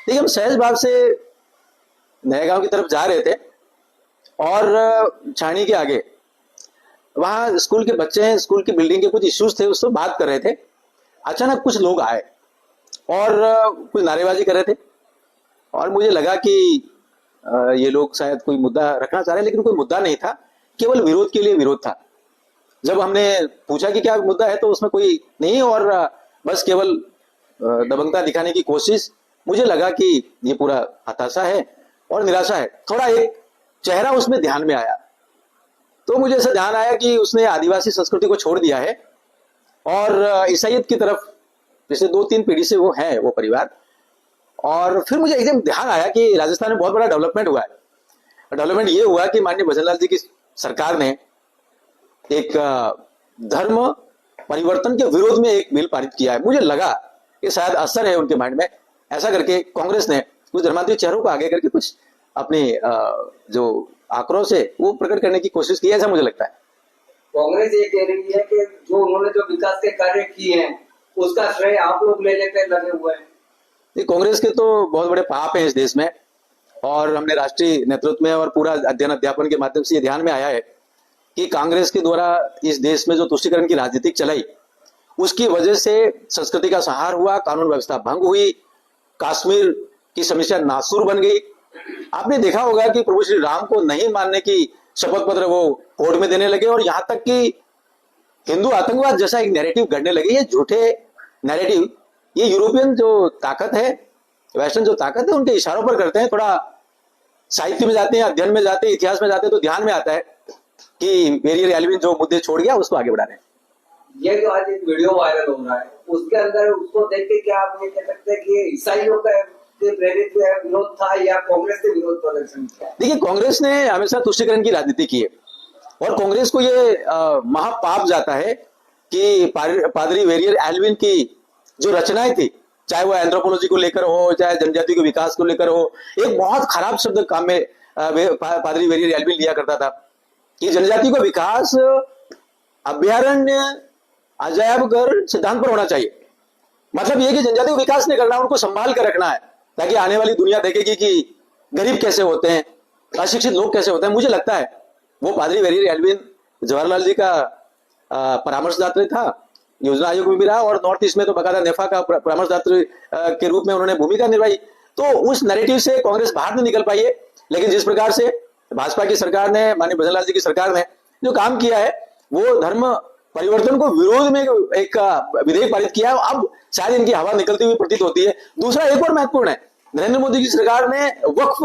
देखिए, हम सहज भाव से नए गांव की तरफ जा रहे थे और छाणी के आगे वहां स्कूल के बच्चे हैं, स्कूल की बिल्डिंग के कुछ इश्यूज थे, उससे बात कर रहे थे। अचानक कुछ लोग आए और कुछ नारेबाजी कर रहे थे और मुझे लगा कि ये लोग शायद कोई मुद्दा रखना चाह रहे हैं, लेकिन कोई मुद्दा नहीं था, केवल विरोध के लिए विरोध था। जब हमने पूछा कि क्या मुद्दा है तो उसमें कोई नहीं, और बस केवल दबंगता दिखाने की कोशिश। मुझे लगा कि ये पूरा हताशा है और निराशा है। थोड़ा एक चेहरा उसमें ध्यान में आया, तो मुझे ऐसा ध्यान आया कि उसने आदिवासी संस्कृति को छोड़ दिया है और ईसाइयत की तरफ पिछले 2-3 पीढ़ी से वो है, वो परिवार। और फिर मुझे एकदम ध्यान आया कि राजस्थान में बहुत बड़ा डेवलपमेंट हुआ है। डेवलपमेंट ये हुआ कि माननीय भजनलाल जी की सरकार ने एक धर्म परिवर्तन के विरोध में एक बिल पारित किया है। मुझे लगा कि शायद असर है उनके माइंड में। ऐसा करके कांग्रेस ने कुछ धर्मांतरित चेहरों को आगे करके कुछ अपनी जो आक्रोश है वो प्रकट करने की कोशिश की है, ऐसा मुझे लगता है। कांग्रेस ये कह रही है कि जो उन्होंने जो विकास के कार्य किए हैं उसका श्रेय आप लोग ले लेकर लगे हुए हैं। कांग्रेस के तो बहुत बड़े पाप हैं इस देश में, और हमने राष्ट्रीय नेतृत्व में और पूरा अध्ययन अध्यापन के माध्यम से ये ध्यान में आया है कि कांग्रेस के द्वारा इस देश में जो तुष्टीकरण की राजनीति चलाई, उसकी वजह से संस्कृति का संहार हुआ, कानून व्यवस्था भंग हुई, कश्मीर की समस्या नासूर बन गई। आपने देखा होगा कि प्रभु श्री राम को नहीं मानने की शपथ पत्र वो कोर्ट में देने लगे, और यहां तक कि हिंदू आतंकवाद जैसा एक नैरेटिव गढ़ने लगे। ये झूठे नैरेटिव ये यूरोपियन जो ताकत है, वेस्टर्न जो ताकत है, उनके इशारों पर करते हैं। थोड़ा साहित्य में जाते हैं, अध्ययन में जाते हैं, इतिहास में जाते हैं, तो ध्यान में आता है कि वेरियर एल्विन जो मुद्दे छोड़ गया उसको आगे बढ़ा रहे हैं। ये जो आज एक वीडियो वायरल हो रहा है उसके अंदर उसको देख के क्या आप ये कह सकते हैं कि ये ईसाइयों का प्रेरित विरोध था या कांग्रेस के विरोध प्रदर्शन किया? देखिए, कांग्रेस ने हमेशा तुष्टीकरण की राजनीति की है और कांग्रेस को ये महापाप जाता है कि पादरी वेरियर एल्विन की जो रचनाएं थी, चाहे वो एंथ्रोपोलॉजी को लेकर हो, चाहे जनजाति के विकास को लेकर हो, एक बहुत खराब शब्द काम में पादरी वेरियर एल्विन लिया करता था कि जनजाति का विकास अभ्यारण्य अजायबघर सिद्धांत पर होना चाहिए। मतलब ये कि जनजाति को विकास नहीं करना, उनको संभाल कर रखना है ताकि आने वाली दुनिया देखेगी कि गरीब कैसे होते हैं, अशिक्षित लोग कैसे होते हैं। मुझे लगता है वो पादरी वेरियर एल्विन जवाहरलाल जी का परामर्शदाता था, योजना आयोग में भी रहा, और नॉर्थ ईस्ट में तो बकायदा नेफा का परामर्शदाता के रूप में उन्होंने भूमिका निभाई। तो उस नैरेटिव से कांग्रेस बाहर नहीं निकल पाई है। लेकिन जिस प्रकार से भाजपा की सरकार ने, माननीय भजनलाल जी की सरकार ने जो काम किया है, वो धर्म परिवर्तन को विरोध में एक विधेयक पारित किया है। अब शायद इनकी हवा निकलती हुई प्रतीत होती है। दूसरा एक और महत्वपूर्ण है, नरेंद्र मोदी की सरकार ने वक्फ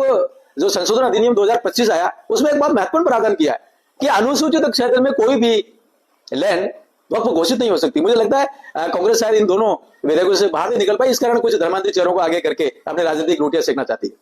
जो संशोधन अधिनियम 2025 आया, उसमें एक बहुत महत्वपूर्ण प्रावधान किया है कि अनुसूचित क्षेत्र में कोई भी लैंड वक्फ घोषित नहीं हो सकती। मुझे लगता है कांग्रेस शायद इन दोनों विधेयकों से बाहर नहीं निकल पाई, इस कारण कुछ धर्मांतरित चेहरों को आगे करके अपने राजनीतिक रोटियां सेकना चाहती है।